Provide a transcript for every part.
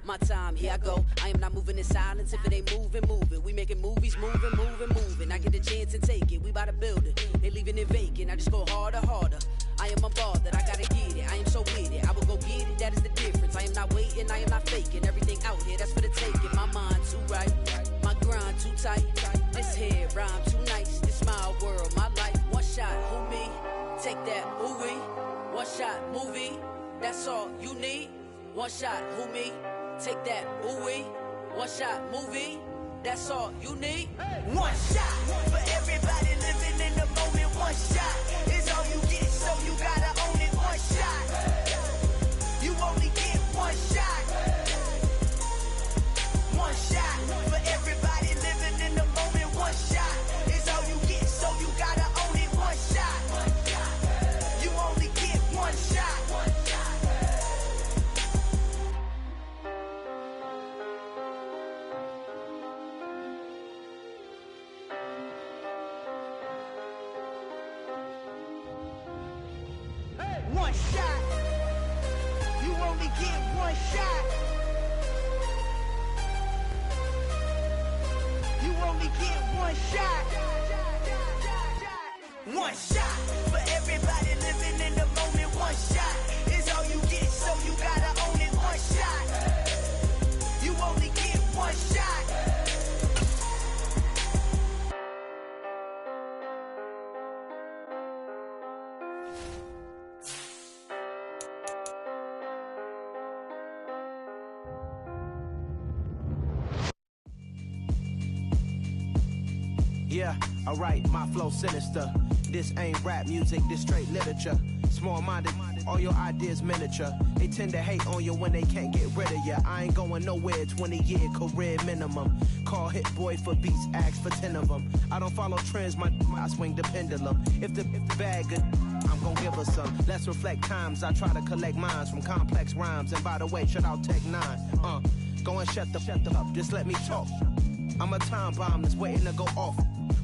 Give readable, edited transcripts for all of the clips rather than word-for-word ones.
My time, here I go. I am not moving in silence. If it ain't moving, move it. We making movies, moving. I get a chance and take it. We bout to build it. They leaving it vacant. I just go harder. I am unbothered. I gotta get it. I am so with it. I will go get it. That is the difference. I am not waiting. I am not faking. Everything out here, that's for the taking. My mind too right. My grind too tight. This here rhyme too nice. This my world, my life. One shot, who me? Take that, who we? One shot, movie. That's all you need. One shot, who me? Take that, ooh wee. One shot, movie. That's all you need. One shot for everybody living in the moment. One shot is all you get, so you gotta own it. One shot. You only get one shot. One shot for everybody living in the moment. One shot is all you get, so you gotta own it. One shot. You only get one shot. One shot. You only get one shot. You only get one shot. One shot for everybody living in the moment. One shot is all you get, so you gotta own it. One shot. You only get one shot. Yeah, alright, my flow sinister. This ain't rap music, this straight literature. Small-minded, all your ideas miniature. They tend to hate on you when they can't get rid of you. I ain't going nowhere, 20-year career minimum. Call Hit Boy for beats, ask for 10 of them. I don't follow trends, I swing the pendulum. If the bag good, I'm gon' give her some. Let's reflect times, I try to collect minds from complex rhymes. And by the way, shout out Tech 9. Go and shut the up, just let me talk. I'm a time bomb that's waiting to go off.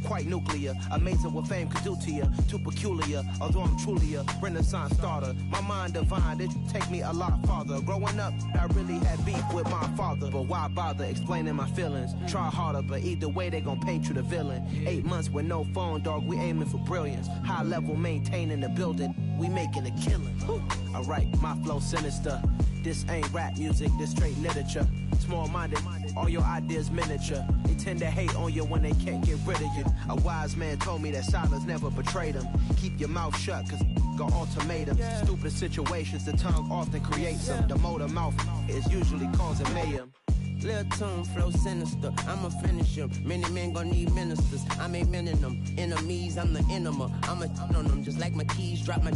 Quite nuclear, amazing what fame could do to you. Too peculiar, although I'm truly a renaissance starter. My mind divine, it take me a lot farther. Growing up, I really had beef with my father. But why bother explaining my feelings? Try harder, but either way they gon' paint you the villain. 8 months with no phone, dog, we aiming for brilliance. High level maintaining the building, we making a killing. Alright, my flow sinister. This ain't rap music, this straight literature. Small-minded, all your ideas miniature. They tend to hate on you when they can't get rid of you. A wise man told me that silence never betrayed him. Keep your mouth shut, cause got ultimatums. Stupid situations, the tongue often creates them. The motor mouth is usually causing mayhem. Lil' tune, flow sinister, I'ma finish him. Many men gon' need ministers, I'm aiming them. Enemies, I'm the enema, I'ma on them. Just like my keys, drop my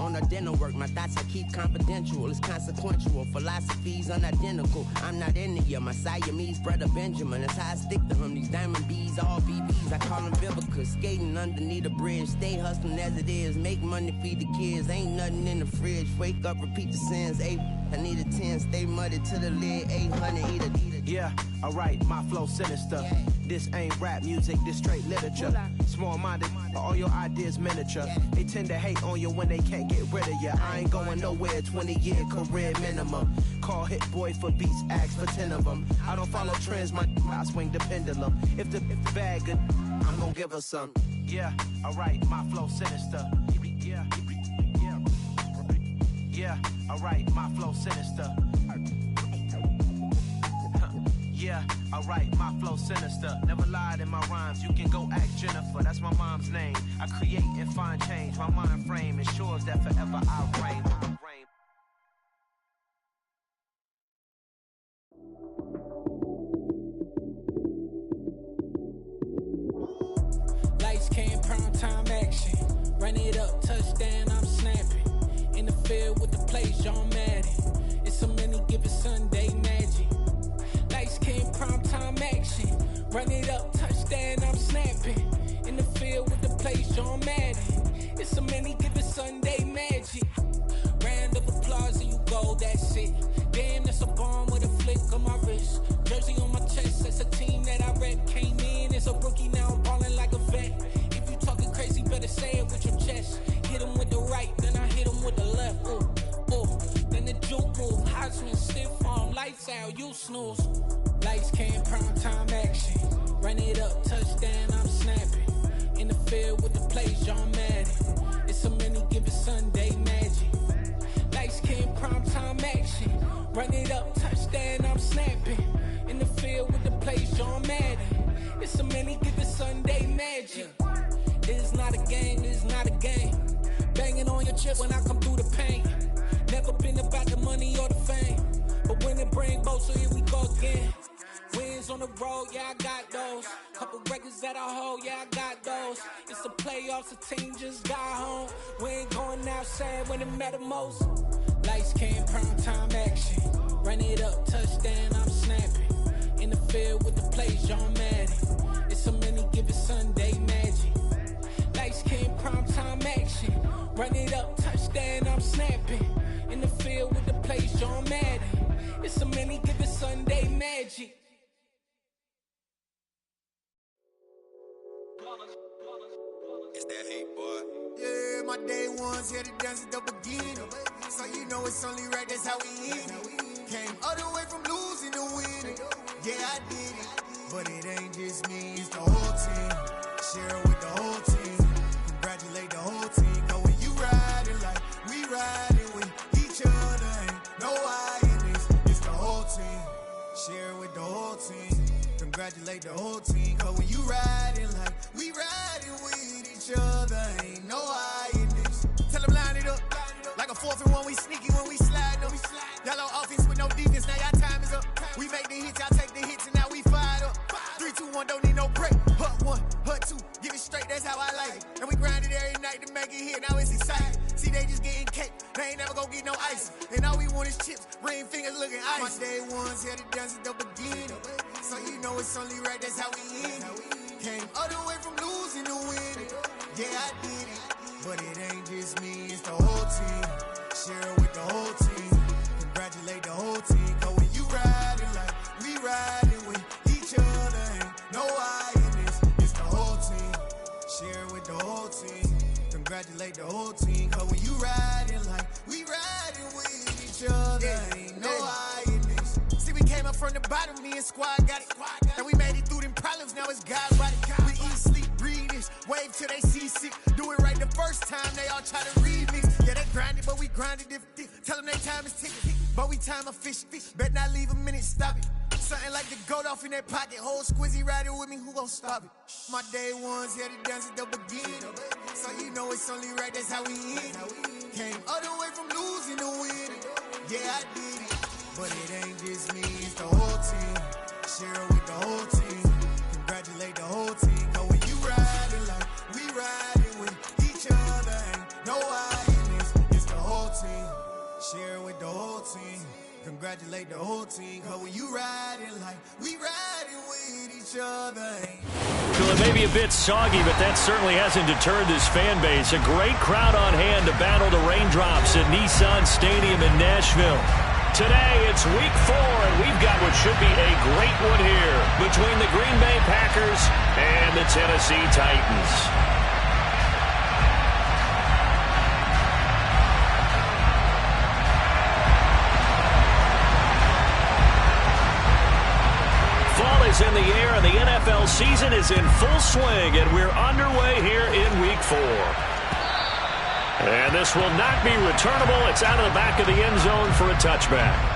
on a dinner work. My thoughts I keep confidential, it's consequential. Philosophies unidentical, I'm not into ya. My Siamese brother Benjamin, that's how I stick to him. These diamond bees, all BBs, I call them Vivica. Skating underneath the bridge, stay hustling as it is. Make money, feed the kids, ain't nothing in the fridge. Wake up, repeat the sins, I need a 10, stay muddy to the lid, 800, eat a. Yeah, alright, my flow sinister. This ain't rap music, this straight literature. Small-minded, all your ideas miniature. They tend to hate on you when they can't get rid of you. I ain't going nowhere, 20-year career minimum. Call Hit Boy for beats, ask for 10 of them. I don't follow trends, I swing the pendulum. If the bag good, I'm gon' give her some. Yeah, alright, my flow sinister. Yeah, alright, my flow sinister. Yeah, alright, my flow sinister. Never lied in my rhymes, you can go ask Jennifer. That's my mom's name. I create and find change. My mind frame ensures that forever I'll reign. Lights came, prime time action. Run it up, touchdown, I'm snapping. In the field with the plays, John Madden. It's so many, give it Sunday magic. Lights came, prime time action. Run it up, touchdown, I'm snapping. In the field with the plays, John Madden. It's so many, give it Sunday magic. Round of applause and you go, that's it. Damn, that's a bomb with a flick on my wrist. Jersey on my chest, that's a team that I rep. Came in as a rookie, now I'm ballin' like a vet. If you talking crazy, better say it with your chest. Hit him with the right, then I hit him with the left. Ooh, ooh. Then the juke move, high swing, stiff arm, lights out. now you snooze. Lights came, prime time action. Run it up, touchdown, I'm snapping. In the field with the plays, John Madden. It's so many given Sunday magic. Lights came, prime time action. Run it up, touchdown, I'm snapping. In the field with the plays, John Madden. It's so many given Sunday magic. It's not a game, it's not a game. Banging on your chip when I come through the paint. Never been about the money or the fame. But when it bring both, so here we go again. Wins on the road, yeah, I got those. Couple records that I hold, yeah, I got those. It's the playoffs, the team just got home. We ain't going outside when it matter most. Lights came, prime time action. Run it up, touchdown, I'm snapping. In the field with the plays, John Madden. It's so many given Sunday magic. Lights came, prime time action. Run it up, touchdown, I'm snapping. In the field with the plays, John Madden. It's so many given Sunday magic. It's that hate, boy. Yeah, my day ones here to dance at the beginning. So you know it's only right, that's how we end it. Came all the way from losing to winning. Yeah, I did it. But it ain't just me, it's the whole team. Share it with the whole team. Congratulate the whole team. Cause when you riding like we riding with each other, ain't no I in this. It's the whole team. Share it with the whole team. Congratulate the whole team. Cause when you riding like we riding with each other, ain't no I in this. Tell them line it up. Like a 4th and 1, we sneaky when we slide them. Yellow offense with no defense, now y'all time is up. We make the hits, y'all take the hits, and now we fired up. 3, 2, 1, don't need no break. Hut 1, hut 2, give it straight, that's how I like it. And we grind it every night to make it hit, now it's exciting. See, they just getting cake, they ain't never gonna get no ice. And all we want is chips, ring fingers looking ice. My day ones here to dance at the beginning. So you know it's only right, that's how we end it. Came all the way from losing to winning. Yeah, I did it. But it ain't just me, it's the whole team. Share it with the whole team. Congratulate the whole team. Cause when you riding like we riding with each other, ain't no I in this. It's the whole team. Share it with the whole team. Congratulate the whole team. Cause when you riding like we riding with each other, ain't no I in this. See, we came up from the bottom, me and squad got it. And we made it through them problems, now it's God's body. We eat, sleep, breathe this. Wave till they see sick. Do it right the first time, they all try to remix. Yeah, they grinded, but we grinded different. Tell them they time is ticking, but we time a fish. Bet not leave a minute, stop it. Something like the goat off in that pocket. Whole squizzy riding with me, who gon' stop it? My day ones here to dance at the beginning. So you know it's only right, that's how we end it. Came all the way from losing to winning. Yeah, I did it. But it ain't just me, it's the whole team. Share it with the whole team. Congratulate the whole team. Cause when you riding like we riding with each other, ain't no I in this. It's the whole team. Share it with the whole team. Congratulate the whole team. Cause when you riding like we riding with each other, ain't. Well, it may be a bit soggy, but that certainly hasn't deterred this fan base. A great crowd on hand to battle the raindrops at Nissan Stadium in Nashville. Today, it's week 4, and we've got what should be a great one here between the Green Bay Packers and the Tennessee Titans. Fall is in the air, and the NFL season is in full swing, and we're underway here in week 4. And this will not be returnable. It's out of the back of the end zone for a touchback.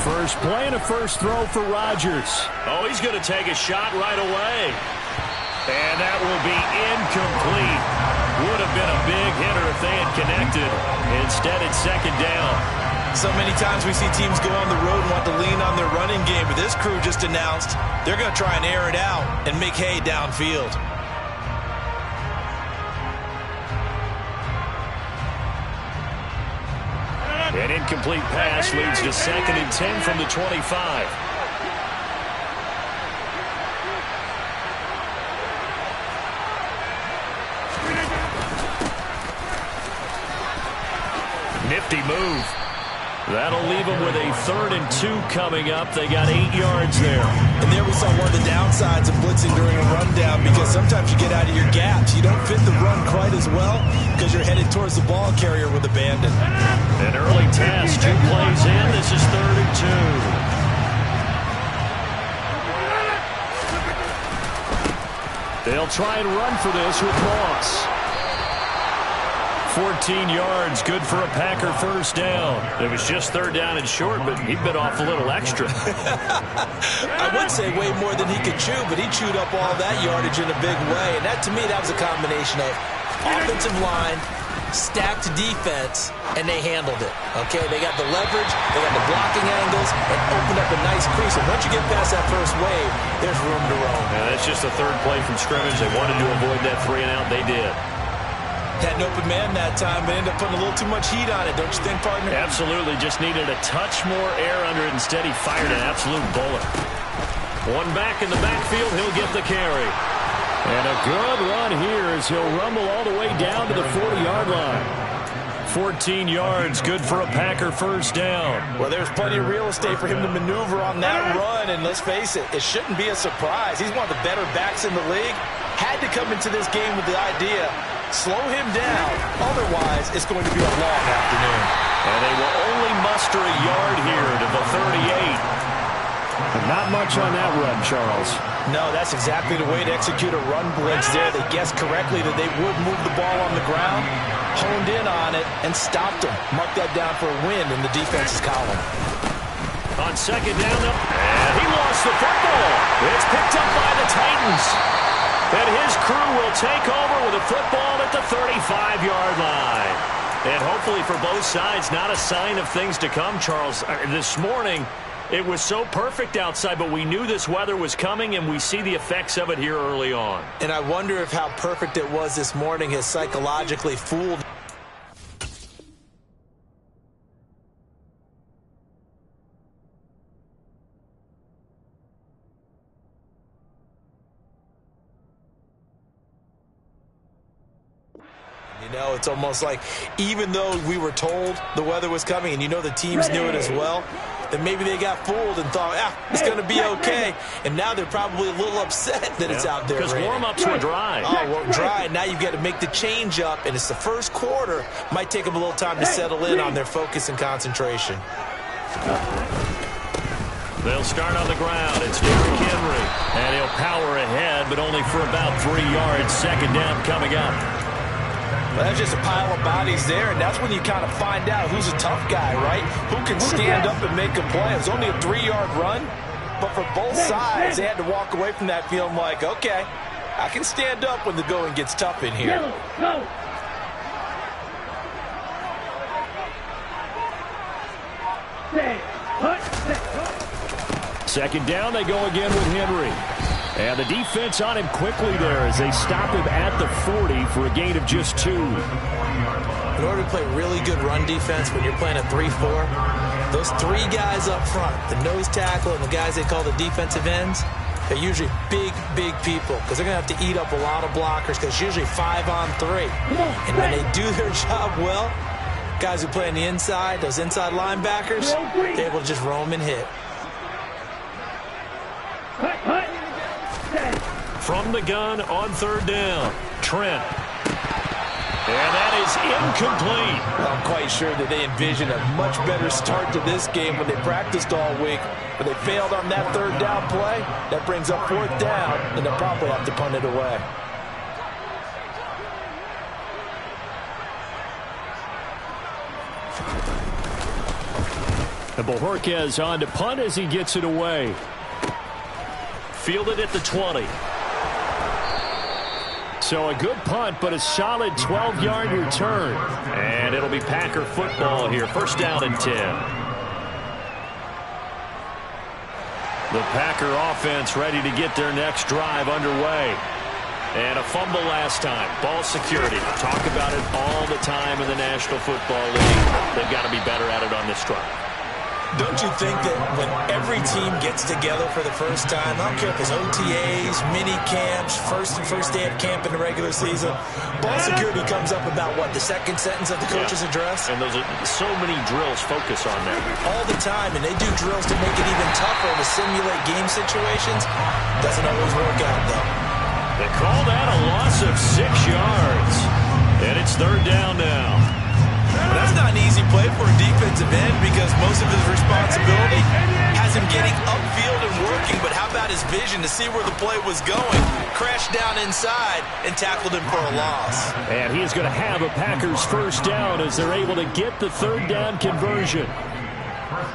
First play and a first throw for Rodgers. Oh, he's going to take a shot right away. And that will be incomplete. Would have been a big hitter if they had connected. Instead, it's second down. So many times we see teams go on the road and want to lean on their running game, but this crew just announced they're going to try and air it out and make hay downfield. An incomplete pass leads to 2nd and 10 from the 25. nifty move. That'll leave them with a 3rd and 2 coming up. They got 8 yards there. And there we saw one of the downsides of blitzing during a rundown, because sometimes you get out of your gaps. You don't fit the run quite as well because you're headed towards the ball carrier with abandon. An early test. 2 plays in. This is 3rd and 2. They'll try and run for this with Moss. 14 yards, good for a Packer first down. It was just 3rd down and short, but he bit off a little extra. I would say way more than he could chew, but he chewed up all that yardage in a big way. And that, to me, that was a combination of offensive line, stacked defense, and they handled it. Okay, they got the leverage, they got the blocking angles, and opened up a nice crease. And once you get past that first wave, there's room to roam. Yeah, that's just the 3rd play from scrimmage. They wanted to avoid that 3-and-out. They did. Had an open man that time, but ended up putting a little too much heat on it, don't you think, partner? Absolutely. Just needed a touch more air under it. Instead, he fired an absolute bullet. One back in the backfield. He'll get the carry. And a good run here as he'll rumble all the way down to the 40-yard line. 14 yards, good for a Packer first down. Well, there's plenty of real estate for him to maneuver on that run, and let's face it, it shouldn't be a surprise. He's one of the better backs in the league. Had to come into this game with the idea, slow him down, otherwise it's going to be a long afternoon. And they will only muster a yard here to the 38. But not much on that run, Charles. No, that's exactly the way to execute a run blitz there. They guessed correctly that they would move the ball on the ground, honed in on it, and stopped him. Mark that down for a win in the defense's column. On 2nd down, and he lost the football. It's picked up by the Titans. And his crew will take over with a football at the 35-yard line. And hopefully for both sides, not a sign of things to come, Charles. This morning, it was so perfect outside, but we knew this weather was coming, and we see the effects of it here early on. And I wonder if how perfect it was this morning has psychologically fooled. You know, it's almost like even though we were told the weather was coming, and you know the teams knew it as well, then maybe they got fooled and thought, it's going to be okay. And now they're probably a little upset that it's out there. Because warm-ups were dry. Oh, well, dry. Now you've got to make the change up, and it's the first quarter. Might take them a little time to settle in on their focus and concentration. They'll start on the ground. It's Derrick Henry. And he'll power ahead, but only for about 3 yards. 2nd down coming up. Well, that's just a pile of bodies there, and that's when you kind of find out who's a tough guy, right? Who can stand up and make a play. It was only a 3-yard run, but for both sides, they had to walk away from that feeling like, okay, I can stand up when the going gets tough in here. Go. 2nd down, they go again with Henry. And the defense on him quickly there as they stop him at the 40 for a gain of just 2. In order to play really good run defense when you're playing a 3-4, those 3 guys up front, the nose tackle and the guys they call the defensive ends, they're usually big people because they're going to have to eat up a lot of blockers because it's usually 5-on-3. And when they do their job well, guys who play on the inside, those inside linebackers, they're able to just roam and hit. From the gun on 3rd down, Trent. And that is incomplete. I'm quite sure that they envisioned a much better start to this game when they practiced all week. But they failed on that 3rd down play. That brings up 4th down, and they'll probably have to punt it away. And Bojorquez on to punt as he gets it away. Fielded at the 20. So a good punt, but a solid 12-yard return. And it'll be Packer football here. 1st down and 10. The Packer offense ready to get their next drive underway. And a fumble last time. Ball security. Talk about it all the time in the National Football League. They've got to be better at it on this drive. Don't you think that when every team gets together for the first time, I don't care if it's OTAs, mini camps, first day of camp in the regular season, ball security comes up about what, the second sentence of the coach's address? And those are so many drills focus on that. All the time, and they do drills to make it even tougher to simulate game situations. Doesn't always work out, though. They call that a loss of 6 yards. And it's third down now. Well, that's not an easy play for a defensive end because most of his responsibility has him getting upfield and working, but how about his vision to see where the play was going? Crashed down inside and tackled him for a loss. And he is going to have a Packers first down as they're able to get the third down conversion.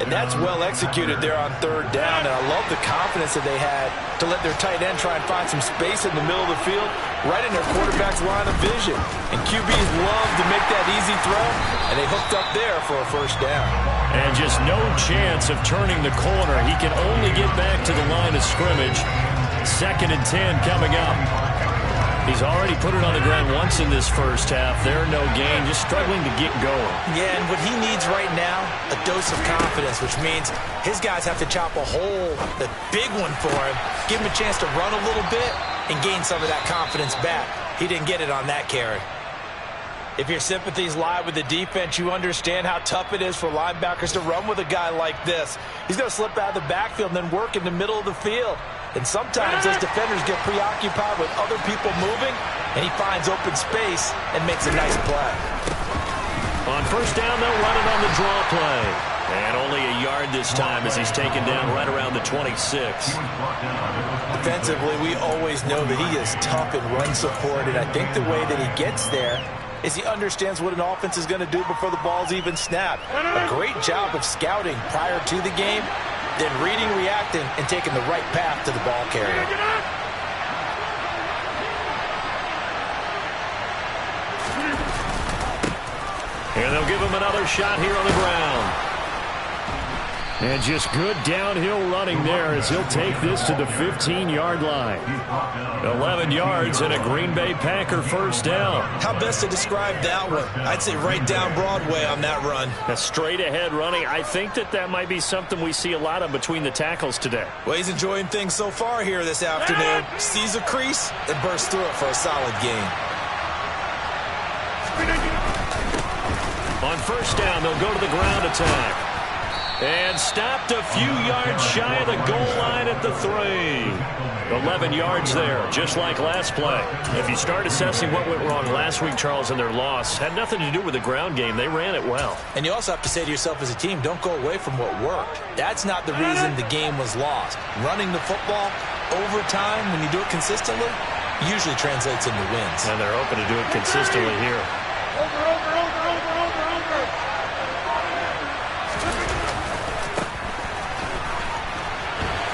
And that's well executed there on third down, and I love the confidence that they had to let their tight end try and find some space in the middle of the field, right in their quarterback's line of vision. And QBs love to make that easy throw, and they hooked up there for a first down. And just no chance of turning the corner. He can only get back to the line of scrimmage. 2nd and 10 coming up. He's already put it on the ground once in this first half. They're no gain, just struggling to get going. Yeah, and what he needs right now, a dose of confidence, which means his guys have to chop a hole, the big one for him, give him a chance to run a little bit and gain some of that confidence back. He didn't get it on that carry. If your sympathies lie with the defense, you understand how tough it is for linebackers to run with a guy like this. He's going to slip out of the backfield and then work in the middle of the field. And sometimes those defenders get preoccupied with other people moving, and he finds open space and makes a nice play. On first down, they'll run it on the draw play. And only a yard this time as he's taken down right around the 26. Defensively, we always know that he is tough in run support, and I think the way that he gets there is he understands what an offense is going to do before the ball's even snapped. A great job of scouting prior to the game, then reading, reacting, and taking the right path to the ball carrier. And they'll give him another shot here on the ground. And just good downhill running there as he'll take this to the 15-yard line. 11 yards and a Green Bay Packer first down. How best to describe that one? I'd say right down Broadway on that run. A straight ahead running. I think that might be something we see a lot of between the tackles today. Well, he's enjoying things so far here this afternoon. Sees a crease and bursts through it for a solid gain. On first down, they'll go to the ground attack. And stopped a few yards shy of the goal line at the 3. 11 yards there, just like last play. If you start assessing what went wrong last week, Charles, in their loss, had nothing to do with the ground game. They ran it well. And you also have to say to yourself as a team, don't go away from what worked. That's not the reason the game was lost. Running the football over time, when you do it consistently, usually translates into wins. And they're open to do it consistently here.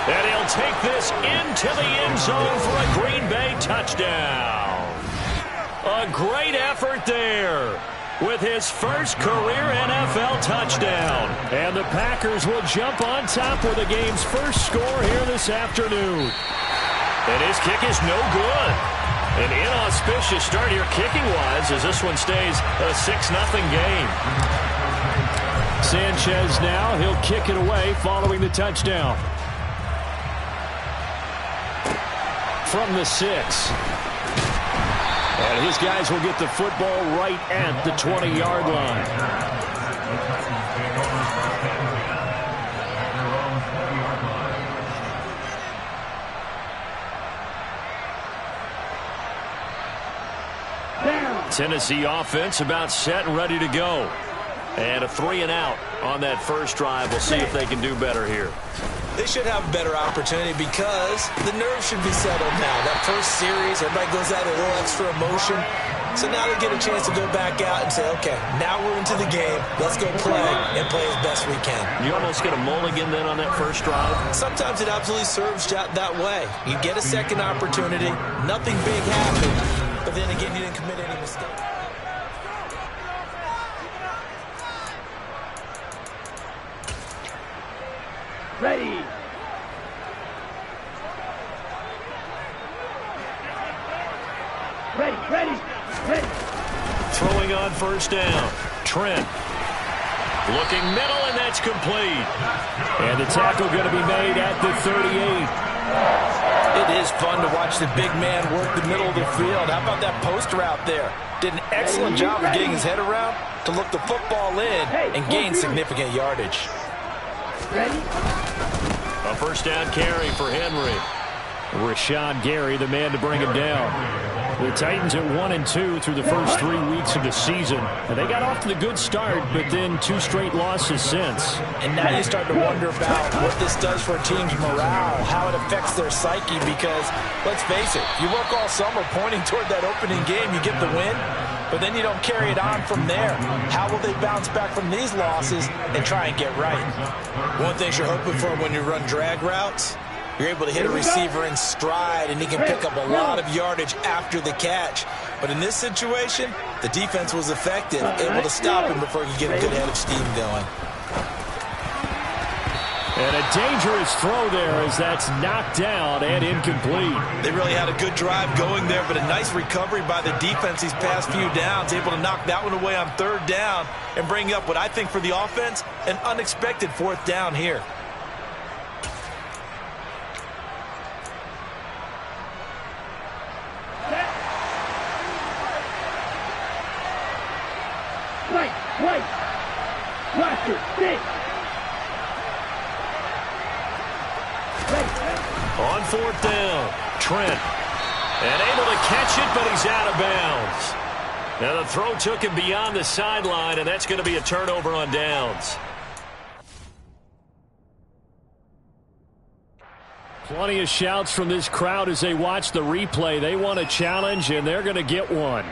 And he'll take this into the end zone for a Green Bay touchdown. A great effort there with his first career NFL touchdown. And the Packers will jump on top with the game's first score here this afternoon. And his kick is no good. An inauspicious start here kicking-wise as this one stays a 6-0 game. Sanchez now, he'll kick it away following the touchdown. From the 6. And his guys will get the football right at the 20-yard line. Tennessee offense about set and ready to go. And a 3-and-out on that first drive. We'll see if they can do better here. They should have a better opportunity because the nerves should be settled now. That first series, everybody goes out a little extra emotion. So now they get a chance to go back out and say, okay, now we're into the game. Let's go play and play as best we can. You almost get a mulligan then on that first drive? Sometimes it absolutely serves that way. You get a second opportunity. Nothing big happened. But then again, you didn't commit any mistakes. Ready. Ready. Throwing on first down. Trent. Looking middle, and that's complete. And the tackle going to be made at the 38. It is fun to watch the big man work the middle of the field. How about that post route there? Did an excellent job of getting his head around to look the football in and gain significant yardage. A first down carry for Henry. Rashawn Gary, the man to bring him down. The Titans at 1-2 through the first 3 weeks of the season. And they got off to the good start, but then 2 straight losses since. And now you start to wonder about what this does for a team's morale, how it affects their psyche, because, let's face it, you work all summer pointing toward that opening game, you get the win, but then you don't carry it on from there. How will they bounce back from these losses and try and get right? One thing you're hoping for when you run drag routes, you're able to hit a receiver in stride, and he can pick up a lot of yardage after the catch. But in this situation, the defense was effective, able to stop him before he could get a good head of steam going. And a dangerous throw there as that's knocked down and incomplete. They really had a good drive going there, but a nice recovery by the defense these past few downs, able to knock that one away on 3rd down and bring up what I think for the offense, an unexpected 4th down here. On 4th down, Trent. And able to catch it, but he's out of bounds. Now the throw took him beyond the sideline, and that's going to be a turnover on downs. Plenty of shouts from this crowd as they watch the replay. They want a challenge, and they're going to get one.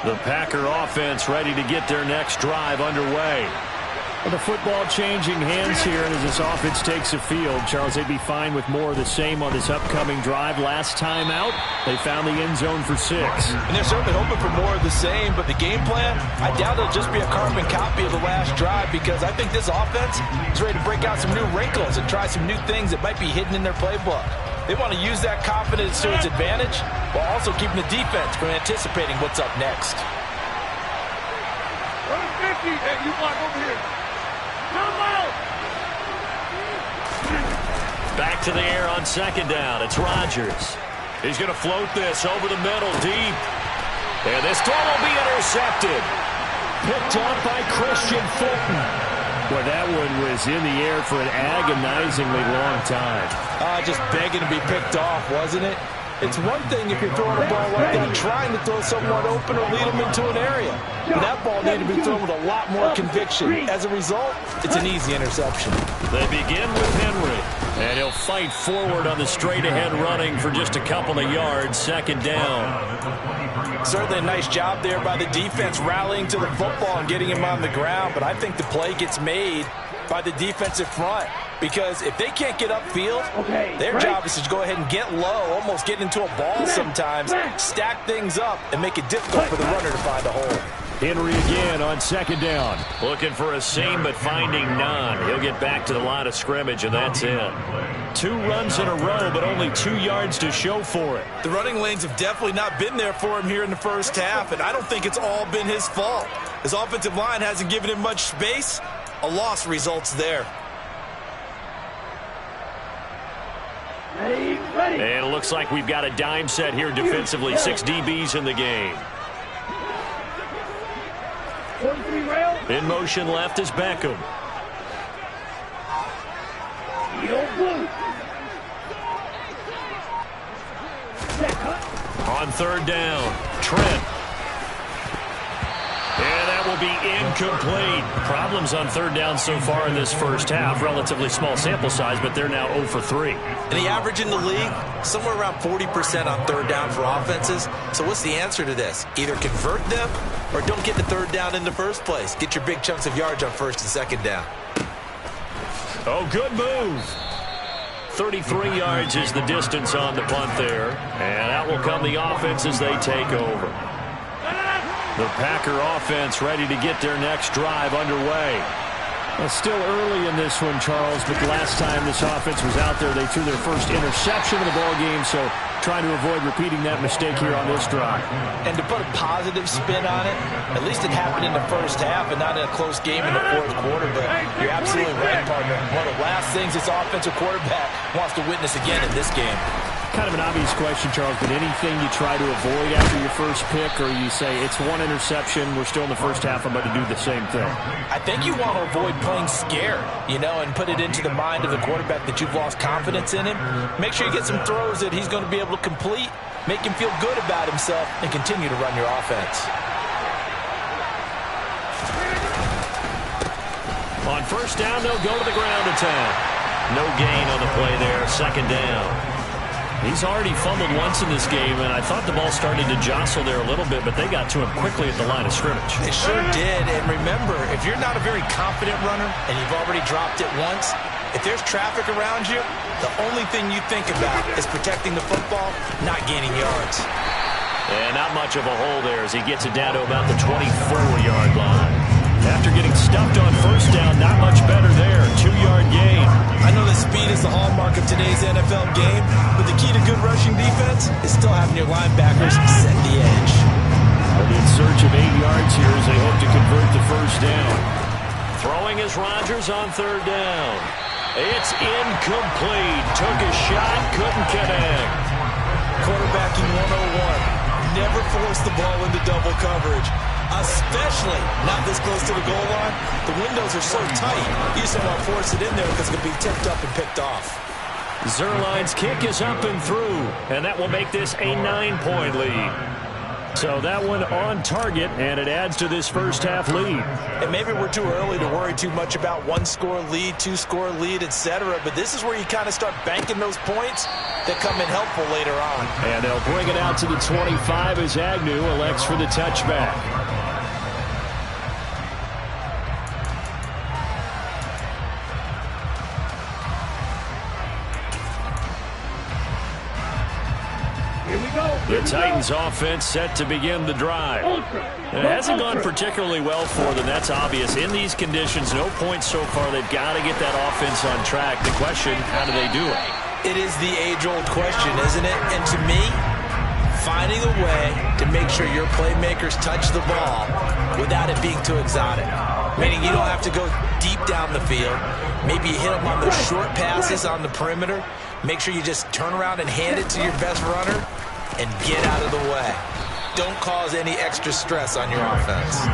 The Packer offense ready to get their next drive underway. Well, the football changing hands here as this offense takes the field. Charles, they'd be fine with more of the same on this upcoming drive. Last time out, they found the end zone for 6. And they're certainly hoping for more of the same, but the game plan, I doubt it'll just be a carbon copy of the last drive, because I think this offense is ready to break out some new wrinkles and try some new things that might be hidden in their playbook. They want to use that confidence to its advantage while also keeping the defense from anticipating what's up next. 50, hey, you block over here. Come out! Back to the air on 2nd down. It's Rodgers. He's going to float this over the middle deep. And this throw will be intercepted. Picked up by Christian Fulton. Boy, that one was in the air for an agonizingly long time. Just begging to be picked off, wasn't it? It's one thing if you're throwing a ball like that, trying to throw someone open or lead them into an area. But that ball needed to be thrown with a lot more conviction. As a result, it's an easy interception. They begin with Henry, and he'll fight forward on the straight-ahead running for just a couple of yards. 2nd down. Certainly a nice job there by the defense rallying to the football and getting him on the ground, but I think the play gets made by the defensive front, because if they can't get upfield, their job is to go ahead and get low, almost get into a ball sometimes, stack things up, and make it difficult for the runner to find a hole. Henry again on 2nd down. Looking for a seam, but finding none. He'll get back to the line of scrimmage, and that's it. 2 runs in a row, but only 2 yards to show for it. The running lanes have definitely not been there for him here in the first half, and I don't think it's all been his fault. His offensive line hasn't given him much space. A loss results there. And it looks like we've got a dime set here defensively. 6 DBs in the game. In motion left is Beckham. On 3rd down, Trent. And that will be incomplete. Problems on 3rd down so far in this first half. Relatively small sample size, but they're now 0 for 3. And the average in the league, somewhere around 40% on 3rd down for offenses. So what's the answer to this? Either convert them or don't get the 3rd down in the first place. Get your big chunks of yards on 1st and 2nd down. Oh, good move. 33 yards is the distance on the punt there. And out will come the offense as they take over. The Packer offense ready to get their next drive underway. Well, still early in this one, Charles, but the last time this offense was out there, they threw their first interception of the ball game, so trying to avoid repeating that mistake here on this drive. And to put a positive spin on it, at least it happened in the first half and not in a close game in the fourth quarter, but you're absolutely right, partner. One of the last things this offensive quarterback wants to witness again in this game. Kind of an obvious question, Charles, but anything you try to avoid after your first pick, or you say it's one interception, we're still in the first half, I'm about to do the same thing? I think you want to avoid playing scared, and put it into the mind of the quarterback that you've lost confidence in him. Make sure you get some throws that he's going to be able to complete, make him feel good about himself, and continue to run your offense. On first down, they'll go to the ground attack. No gain on the play there, second down. He's already fumbled once in this game, and I thought the ball started to jostle there a little bit, but they got to him quickly at the line of scrimmage. They sure did, and remember, if you're not a very confident runner and you've already dropped it once, if there's traffic around you, the only thing you think about is protecting the football, not gaining yards. And not much of a hole there as he gets it down to about the 24-yard line. After getting stuffed on first down, not much better there. 2-yard gain. I know that speed is the hallmark of today's NFL game, but the key to good rushing defense is still having your linebackers set the edge. And in search of 8 yards here as they hope to convert the first down. Throwing is Rodgers on third down. It's incomplete. Took a shot, couldn't connect. Quarterbacking 101. Never force the ball into double coverage, especially not this close to the goal line. The windows are so tight, you just don't want to force it in there because it can be tipped up and picked off. Zuerlein's kick is up and through, and that will make this a 9-point lead. So that one on target, and it adds to this first half lead. And maybe we're too early to worry too much about 1-score lead, 2-score lead, etc. But this is where you kind of start banking those points that come in helpful later on. And they'll bring it out to the 25 as Agnew elects for the touchback. The Titans offense set to begin the drive. And it hasn't gone particularly well for them. That's obvious. In these conditions, no points so far. They've got to get that offense on track. The question, how do they do it? It is the age-old question, isn't it? And to me, finding a way to make sure your playmakers touch the ball without it being too exotic. Meaning you don't have to go deep down the field. Maybe you hit them on those short passes on the perimeter. Make sure you just turn around and hand it to your best runner and get out of the way. Don't cause any extra stress on your offense.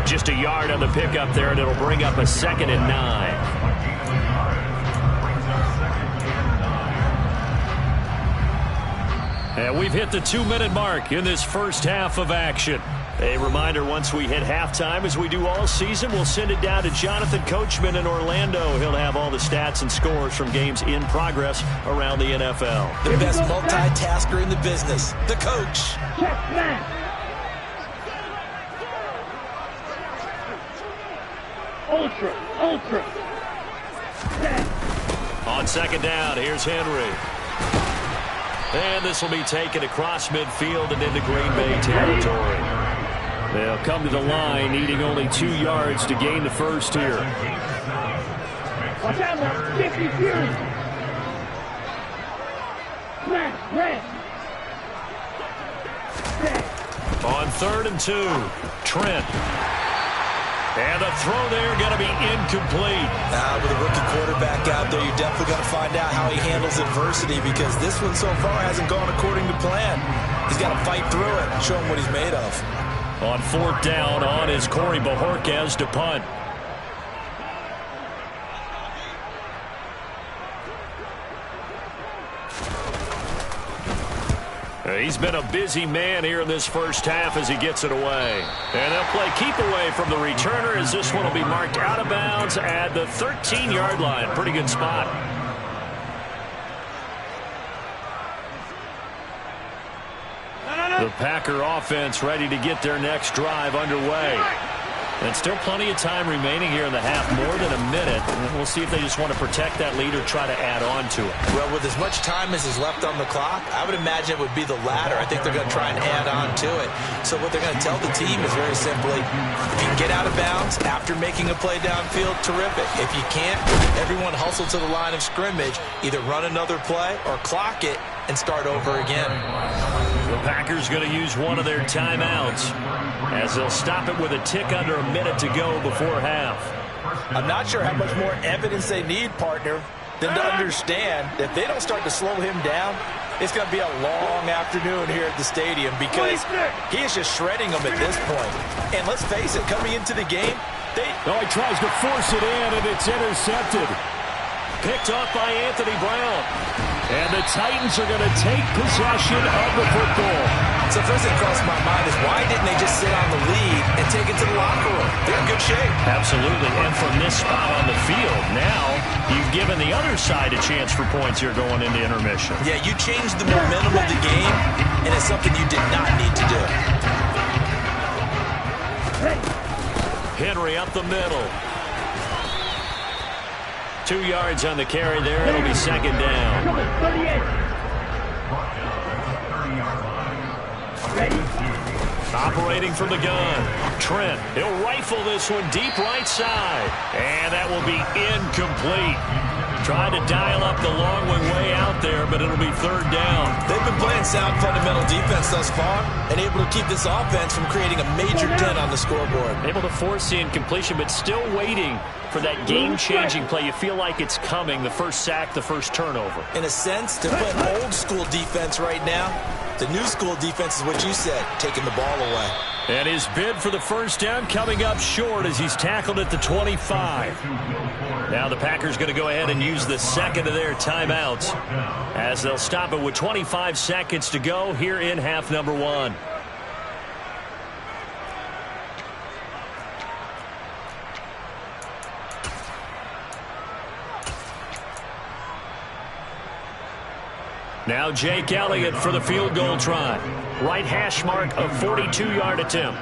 Just a yard on the pickup there, and it'll bring up a 2nd and 9. And we've hit the 2-minute mark in this first half of action. A reminder, once we hit halftime, as we do all season, we'll send it down to Jonathan Coachman in Orlando. He'll have all the stats and scores from games in progress around the NFL. The best multitasker in the business, the coach. Ultra. On second down, here's Henry. And this will be taken across midfield and into Green Bay territory. They'll come to the line, needing only 2 yards to gain the first here. Watch out now, 50 Fury. Red. On 3rd and 2, Trent. And the throw there going to be incomplete. With a rookie quarterback out there, you're definitely going to find out how he handles adversity, because this one so far hasn't gone according to plan. He's got to fight through it and show him what he's made of. On 4th down, on is Corey Bojorquez to punt. He's been a busy man here in this first half as he gets it away. And they'll play keep away from the returner as this one will be marked out of bounds at the 13-yard line. Pretty good spot. The Packer offense ready to get their next drive underway. And still plenty of time remaining here in the half, more than a minute. And we'll see if they just want to protect that lead or try to add on to it. Well, with as much time as is left on the clock, I would imagine it would be the latter. I think they're going to try and add on to it. So what they're going to tell the team is very simply, if you can get out of bounds after making a play downfield, terrific. If you can't, everyone hustle to the line of scrimmage, either run another play or clock it and start over again. The Packers going to use one of their timeouts as they'll stop it with a tick under a minute to go before half. I'm not sure how much more evidence they need, partner, than to understand that if they don't start to slow him down, it's going to be a long afternoon here at the stadium because he is just shredding them at this point. And let's face it, coming into the game, he tries to force it in, and it's intercepted. Picked off by Anthony Brown. And the Titans are going to take possession of the football. So first thing crossed my mind is why didn't they just sit on the lead and take it to the locker room? They're in good shape. Absolutely. And from this spot on the field, now you've given the other side a chance for points here going into intermission. Yeah, you changed the momentum of the game, and it's something you did not need to do. Henry up the middle. 2 yards on the carry there. It'll be second down. Operating from the gun. Trent, he'll rifle this one deep right side. And that will be incomplete. Trying to dial up the long way out there, but it'll be third down. They've been playing sound fundamental defense thus far and able to keep this offense from creating a major dent on the scoreboard. Able to force the incompletion, but still waiting for that game-changing play. You feel like it's coming, the first sack, the first turnover. In a sense, they're playing old-school defense right now. The new-school defense is what you said, taking the ball away. And his bid for the first down coming up short as he's tackled at the 25. Now the Packers going to go ahead and use the second of their timeouts as they'll stop it with 25 seconds to go here in half number one. Now Jake Elliott for the field goal try. Right hash mark of 42-yard attempt.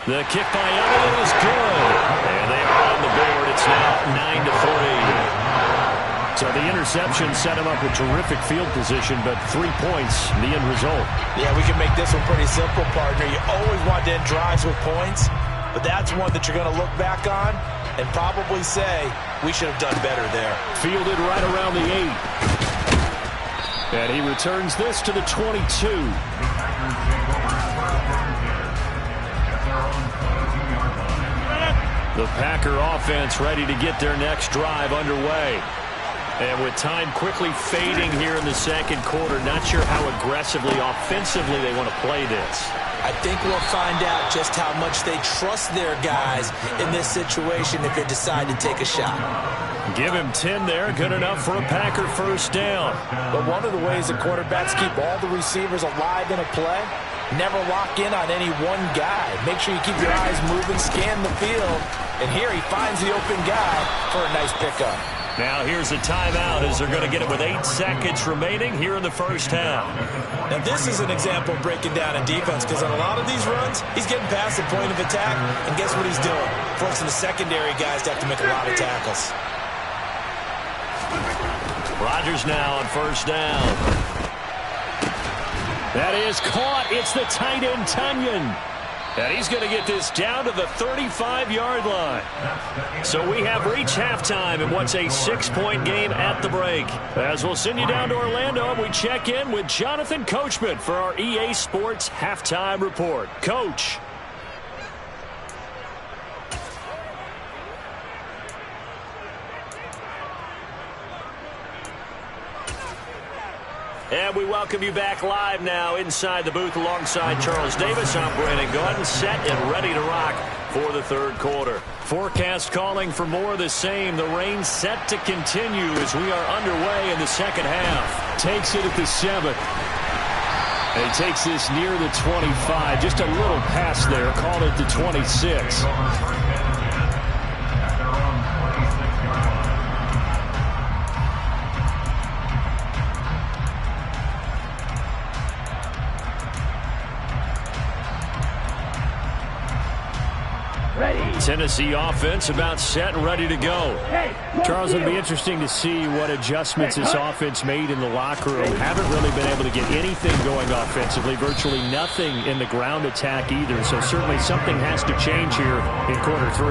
The kick by Elliott is good. And they are on the board. It's now 9-3. So the interception set him up with terrific field position, but 3 points, the end result. Yeah, we can make this one pretty simple, partner. You always want to end drives with points, but that's one that you're going to look back on and probably say, we should have done better there. Fielded right around the 8. And he returns this to the 22. The Packer offense ready to get their next drive underway. And with time quickly fading here in the second quarter, not sure how aggressively, offensively they want to play this. I think we'll find out just how much they trust their guys in this situation if they decide to take a shot. Give him 10 there. Good enough for a Packer first down. But one of the ways that quarterbacks keep all the receivers alive in a play, never lock in on any one guy. Make sure you keep your eyes moving, scan the field, and here he finds the open guy for a nice pickup. Now here's a timeout as they're going to get it with 8 seconds remaining here in the first half. Now this is an example of breaking down in defense because on a lot of these runs, he's getting past the point of attack, and guess what he's doing? Forcing the secondary guys to have to make a lot of tackles. Rodgers now on first down. That is caught. It's the tight end, Tunyon. And he's going to get this down to the 35-yard line. So we have reached halftime in what's a 6-point game at the break. As we'll send you down to Orlando, we check in with Jonathan Coachman for our EA Sports Halftime Report. Coach. And we welcome you back live now inside the booth alongside Charles Davis. I'm Brandon Gaudin, set and ready to rock for the third quarter. Forecast calling for more of the same. The rain set to continue as we are underway in the second half. Takes it at the 7. And he takes this near the 25. Just a little pass there. Called it the 26. Tennessee offense about set and ready to go. Charles, it'll be interesting to see what adjustments this offense made in the locker room. Haven't really been able to get anything going offensively, virtually nothing in the ground attack either. So certainly something has to change here in quarter 3.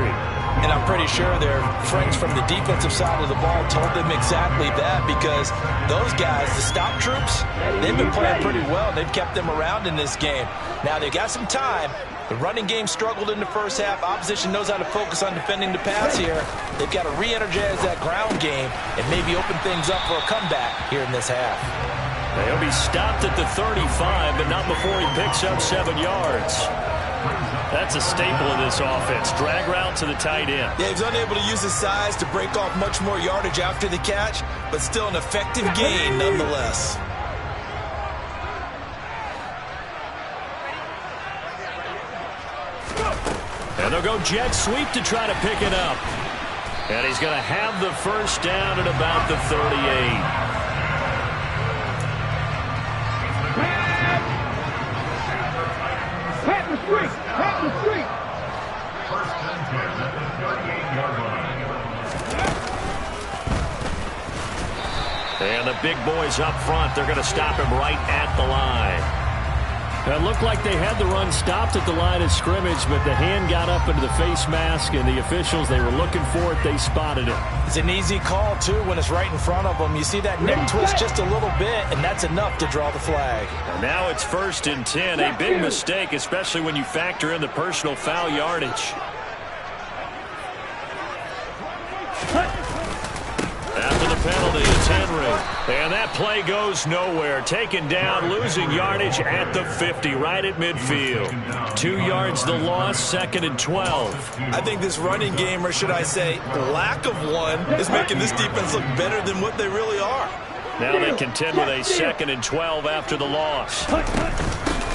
And I'm pretty sure their friends from the defensive side of the ball told them exactly that, because those guys, the stop troops, they've been playing pretty well. They've kept them around in this game. Now they've got some time. The running game struggled in the first half. Opposition knows how to focus on defending the pass here. They've got to re-energize that ground game and maybe open things up for a comeback here in this half. He'll be stopped at the 35, but not before he picks up 7 yards. That's a staple of this offense. Drag route to the tight end. Yeah, he's unable to use his size to break off much more yardage after the catch, but still an effective gain nonetheless. And they'll go jet sweep to try to pick it up. And he's going to have the first down at about the 38. And the big boys up front, they're going to stop him right at the line. It looked like they had the run stopped at the line of scrimmage, but the hand got up into the face mask, and the officials, they were looking for it. They spotted it. It's an easy call, too, when it's right in front of them. You see that neck twist just a little bit, and that's enough to draw the flag. And now it's 1st and 10, a big mistake, especially when you factor in the personal foul yardage. After the penalty, it's Henry. And that play goes nowhere. Taken down, losing yardage at the 50, right at midfield. 2 yards the loss, 2nd and 12. I think this running game, or should I say lack of one, is making this defense look better than what they really are. Now they contend with a 2nd and 12 after the loss.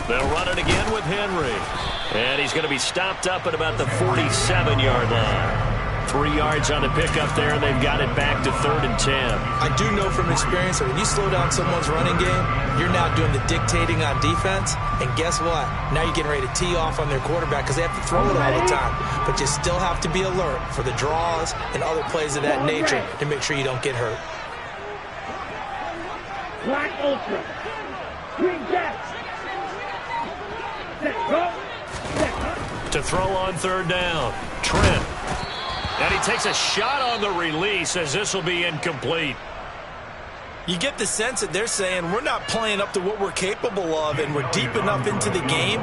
They'll run it again with Henry. And he's going to be stopped up at about the 47-yard line. 3 yards on the pickup there, and they've got it back to 3rd and 10. I do know from experience that when you slow down someone's running game, you're now doing the dictating on defense. And guess what? Now you're getting ready to tee off on their quarterback because they have to throw it all the time. But you still have to be alert for the draws and other plays of that nature to make sure you don't get hurt. Black Ultra. Green Jets. To throw on 3rd down, Trent. And he takes a shot on the release as this will be incomplete. You get the sense that they're saying we're not playing up to what we're capable of, and we're deep enough into the game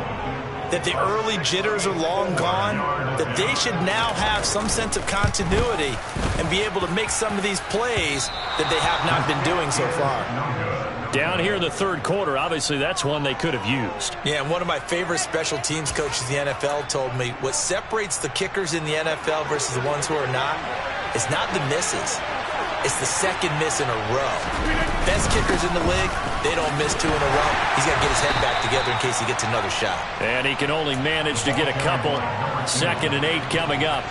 that the early jitters are long gone, that they should now have some sense of continuity and be able to make some of these plays that they have not been doing so far. Down here in the 3rd quarter, obviously that's one they could have used. Yeah, and one of my favorite special teams coaches in the NFL told me what separates the kickers in the NFL versus the ones who are not is not the misses. It's the 2nd miss in a row. Best kickers in the league, they don't miss 2 in a row. He's got to get his head back together in case he gets another shot. And he can only manage to get a couple. 2nd and 8 coming up.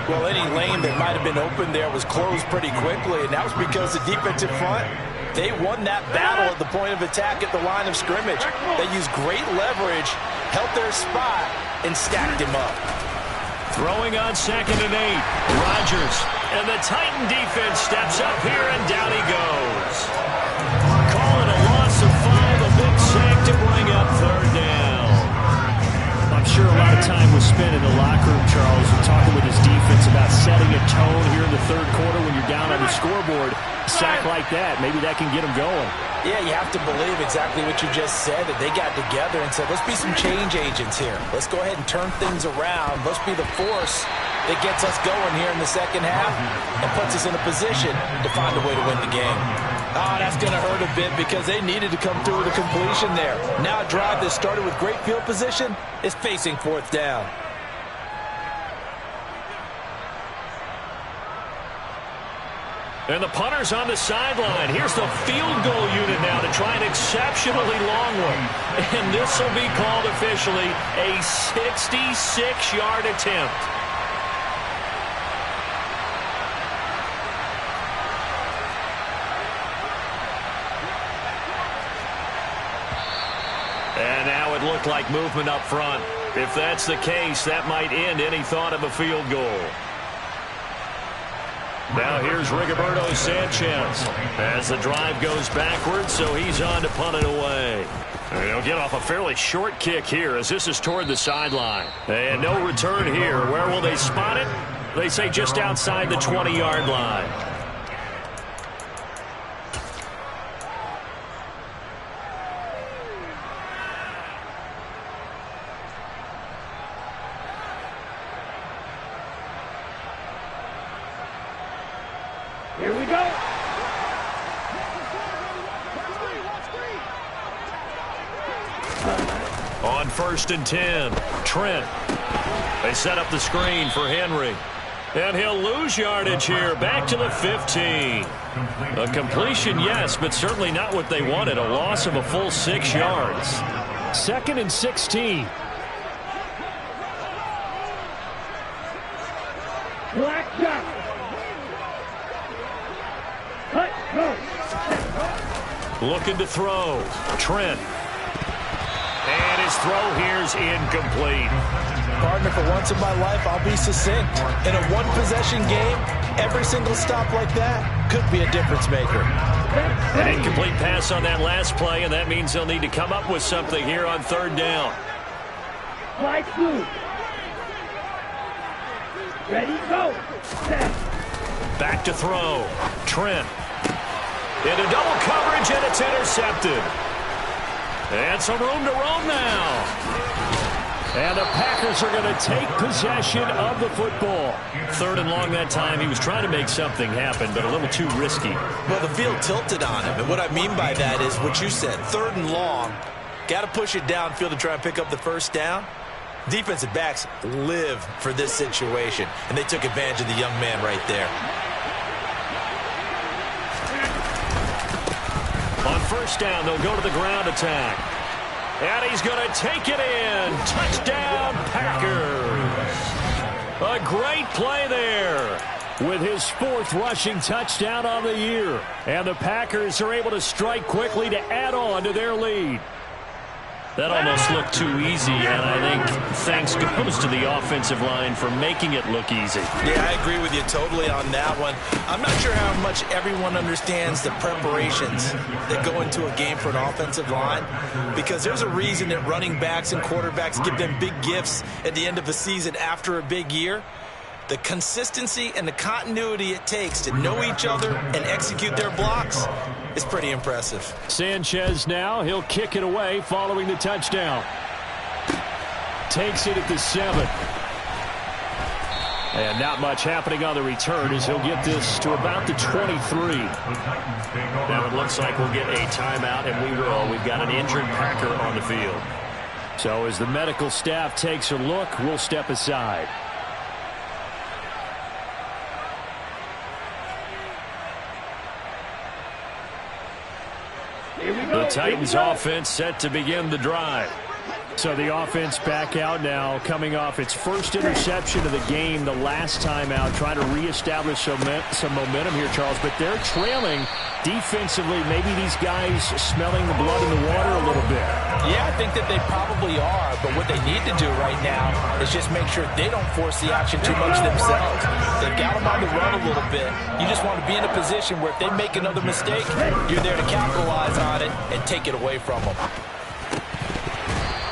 Well, any lane that might have been open there was closed pretty quickly, and that was because the defensive front, they won that battle at the point of attack at the line of scrimmage. They used great leverage, held their spot, and stacked him up. Throwing on 2nd and 8. Rodgers. And the Titan defense steps up here, and down he goes. Calling a loss of 5, a big sack to bring up 3rd down. I'm sure a lot of time was spent in the locker room, Charles, and talking with his defense about setting a tone here in the 3rd quarter when you're down on the scoreboard. A sack like that, maybe that can get them going. Yeah, you have to believe exactly what you just said, that they got together and said, let's be some change agents here. Let's go ahead and turn things around. Let's be the force that gets us going here in the 2nd half and puts us in a position to find a way to win the game. Oh, that's going to hurt a bit because they needed to come through with a completion there. Now a drive that started with great field position is facing 4th down. And the punter's on the sideline. Here's the field goal unit now to try an exceptionally long one. And this will be called officially a 66-yard attempt. And now it looked like movement up front. If that's the case, that might end any thought of a field goal. Now here's Rigoberto Sanchez as the drive goes backwards, so he's on to punt it away. And he'll get off a fairly short kick here as this is toward the sideline. And no return here. Where will they spot it? They say just outside the 20-yard line. Here we go. On 1st and 10, Trent. They set up the screen for Henry. And he'll lose yardage here, back to the 15. A completion, yes, but certainly not what they wanted. A loss of a full 6 yards. 2nd and 16. Black shot. Cut, go. Looking to throw. Trent. And his throw here's incomplete. Partner, for once in my life, I'll be succinct. In a one-possession game, every single stop like that could be a difference maker. An incomplete pass on that last play, and that means they'll need to come up with something here on 3rd down. Flight blue. Ready, go. Set. Back to throw. Trent. Into double coverage, and it's intercepted. And some room to roam now. And the Packers are going to take possession of the football. 3rd and long that time. He was trying to make something happen, but a little too risky. Well, the field tilted on him, and what I mean by that is what you said. 3rd and long. Got to push it downfield to try and pick up the 1st down. Defensive backs live for this situation, and they took advantage of the young man right there. On 1st down, they'll go to the ground attack. And he's going to take it in. Touchdown, Packers. A great play there with his 4th rushing touchdown on the year. And the Packers are able to strike quickly to add on to their lead. That almost looked too easy, and I think thanks goes to the offensive line for making it look easy. Yeah, I agree with you totally on that one. I'm not sure how much everyone understands the preparations that go into a game for an offensive line, because there's a reason that running backs and quarterbacks give them big gifts at the end of a season after a big year. The consistency and the continuity it takes to know each other and execute their blocks is pretty impressive. Sanchez now, he'll kick it away following the touchdown. Takes it at the 7. And not much happening on the return as he'll get this to about the 23. Now it looks like we'll get a timeout, and we will. We've got an injured Packer on the field. So as the medical staff takes a look, we'll step aside. The Titans offense set to begin the drive. So the offense back out now, coming off its 1st interception of the game the last time out, trying to reestablish some momentum here, Charles. But they're trailing defensively. Maybe these guys smelling the blood in the water a little bit. Yeah, I think that they probably are. But what they need to do right now is just make sure they don't force the action too much themselves. They've got them on the run a little bit. You just want to be in a position where if they make another mistake, you're there to capitalize on it and take it away from them.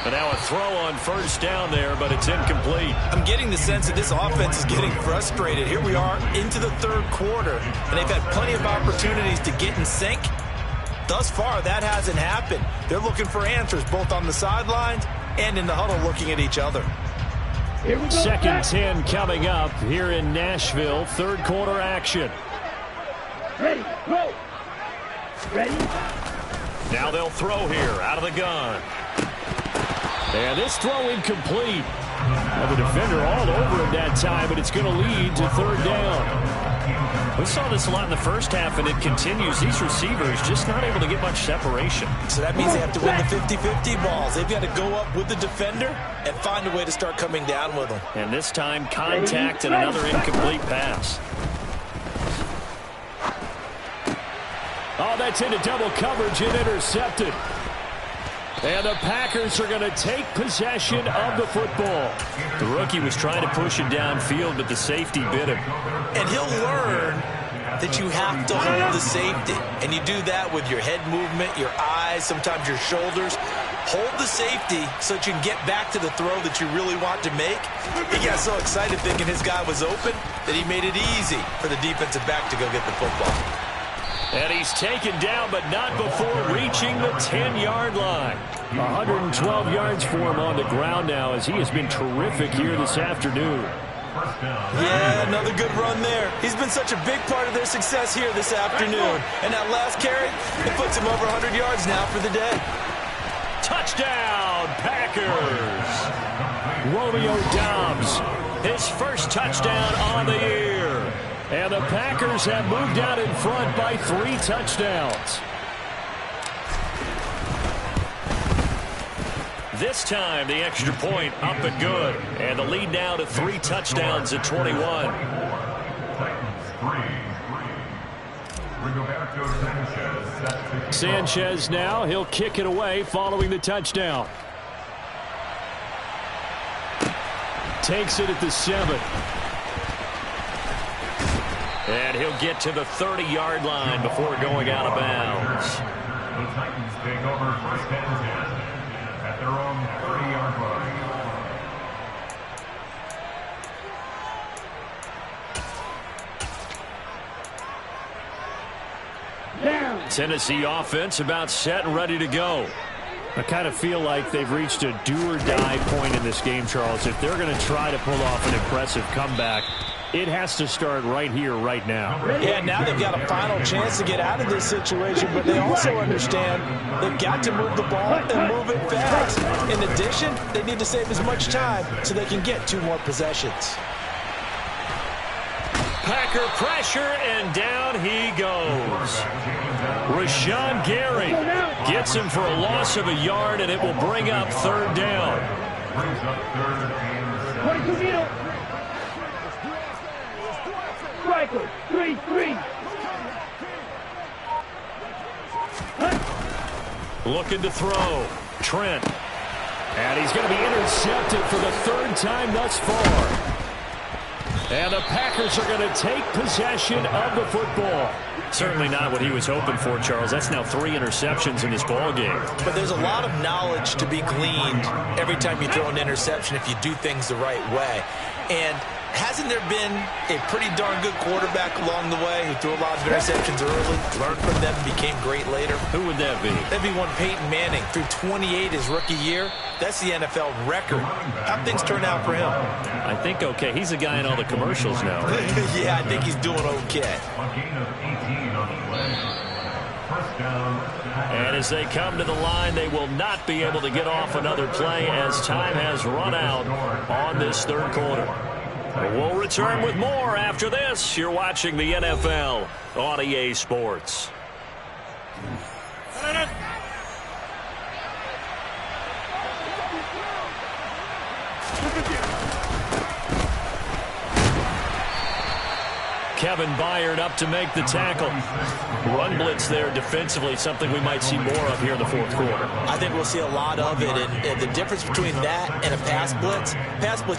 And now a throw on 1st down there, but it's incomplete. I'm getting the sense that this offense is getting frustrated. Here we are into the 3rd quarter, and they've had plenty of opportunities to get in sync. Thus far, that hasn't happened. They're looking for answers both on the sidelines and in the huddle looking at each other. 2nd 10 coming up here in Nashville. 3rd quarter action. Ready, go. Ready. Now they'll throw here out of the gun. And this throw incomplete. And the defender all over him that time, but it's going to lead to 3rd down. We saw this a lot in the 1st half, and it continues. These receivers just not able to get much separation. So that means they have to win the 50-50 balls. They've got to go up with the defender and find a way to start coming down with them. And this time, contact and another incomplete pass. Oh, that's into double coverage and intercepted. And the Packers are going to take possession of the football. The rookie was trying to push it downfield, but the safety bit him. And he'll learn that you have to hold the safety. And you do that with your head movement, your eyes, sometimes your shoulders. Hold the safety so that you can get back to the throw that you really want to make. He got so excited thinking his guy was open that he made it easy for the defensive back to go get the football. And he's taken down, but not before reaching the 10-yard line. 112 yards for him on the ground now, as he has been terrific here this afternoon. Yeah, another good run there. He's been such a big part of their success here this afternoon. And that last carry, it puts him over 100 yards now for the day. Touchdown, Packers! Romeo Doubs, his first touchdown on the year. And the Packers have moved out in front by 3 touchdowns. This time, the extra point up and good. And the lead now to 3 touchdowns at 21. Sanchez now. He'll kick it away following the touchdown. Takes it at the 7. And he'll get to the 30-yard line before going out of bounds. The Titans take over first and 10 at their own 30-yard line. Tennessee offense about set and ready to go. I kind of feel like they've reached a do-or-die point in this game, Charles. If they're going to try to pull off an impressive comeback, it has to start right here, right now. Yeah, now they've got a final chance to get out of this situation, but they also understand they've got to move the ball and move it fast. In addition, they need to save as much time so they can get 2 more possessions. Packer pressure, and down he goes. Rashawn Gary gets him for a loss of a yard, and it will bring up 3rd down. 3-3. Looking to throw. Trent. And he's going to be intercepted for the 3rd time thus far. And the Packers are going to take possession of the football. Certainly not what he was hoping for, Charles. That's now 3 interceptions in this ball game. But there's a lot of knowledge to be gleaned every time you throw an interception if you do things the right way. And hasn't there been a pretty darn good quarterback along the way who threw a lot of interceptions early, learned from them, and became great later? Who would that be? That'd be one Peyton Manning. Threw 28 his rookie year. That's the NFL record. How'd things turn out for him? I think okay. He's a guy in all the commercials now, right? Yeah, I think he's doing okay. And as they come to the line, they will not be able to get off another play as time has run out on this 3rd quarter. We'll return with more after this. You're watching the NFL on EA Sports. Kevin Byard up to make the tackle. Run blitz there defensively, something we might see more of here in the 4th quarter. I think we'll see a lot of it, and the difference between that and a pass blitz,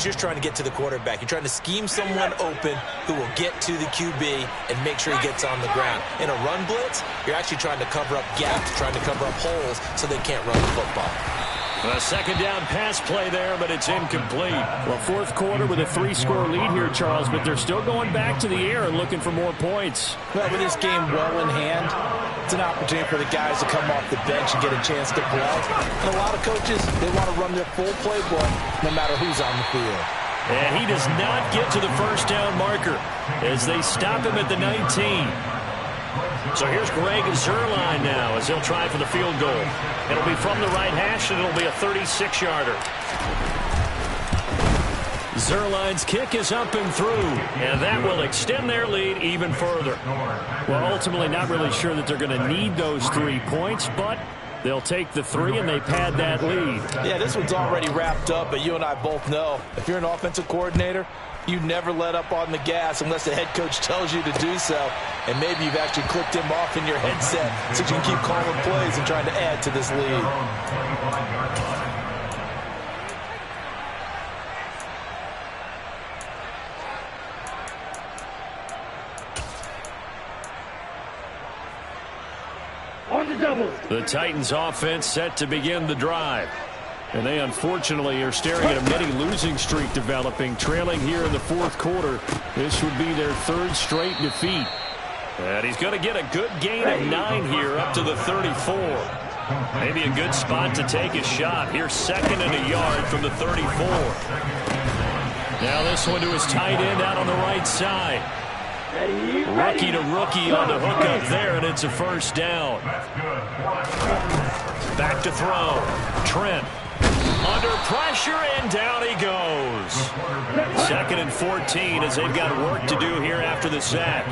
you're just trying to get to the quarterback. You're trying to scheme someone open who will get to the QB and make sure he gets on the ground. In a run blitz, you're actually trying to cover up gaps, trying to cover up holes so they can't run the football. A 2nd down pass play there, but it's incomplete. Well, 4th quarter with a 3-score lead here, Charles, but they're still going back to the air and looking for more points. Well, with this game well in hand, it's an opportunity for the guys to come off the bench and get a chance to play. And a lot of coaches, they want to run their full playbook no matter who's on the field. And he does not get to the 1st down marker as they stop him at the 19. So here's Greg Zuerlein now as he'll try for the field goal. It'll be from the right hash, and it'll be a 36-yarder. Zuerlein's kick is up and through, and that will extend their lead even further. Well, ultimately not really sure that they're going to need those 3 points, but they'll take the 3 and they pad that lead. Yeah, this one's already wrapped up, but you and I both know if you're an offensive coordinator, You never let up on the gas unless the head coach tells you to do so. And maybe you've actually clicked him off in your headset so you can keep calling plays and trying to add to this lead. The Titans offense set to begin the drive. And they unfortunately are staring at a mini losing streak developing, trailing here in the fourth quarter. This would be their third straight defeat. And he's going to get a good gain of 9 here up to the 34. Maybe a good spot to take a shot. Here's 2nd and a yard from the 34. Now this one to his tight end out on the right side. Rookie to rookie on the hookup there, and it's a first down. Back to throw. Trent. Under pressure, and down he goes. 2nd and 14 as they've got work to do here after the sack.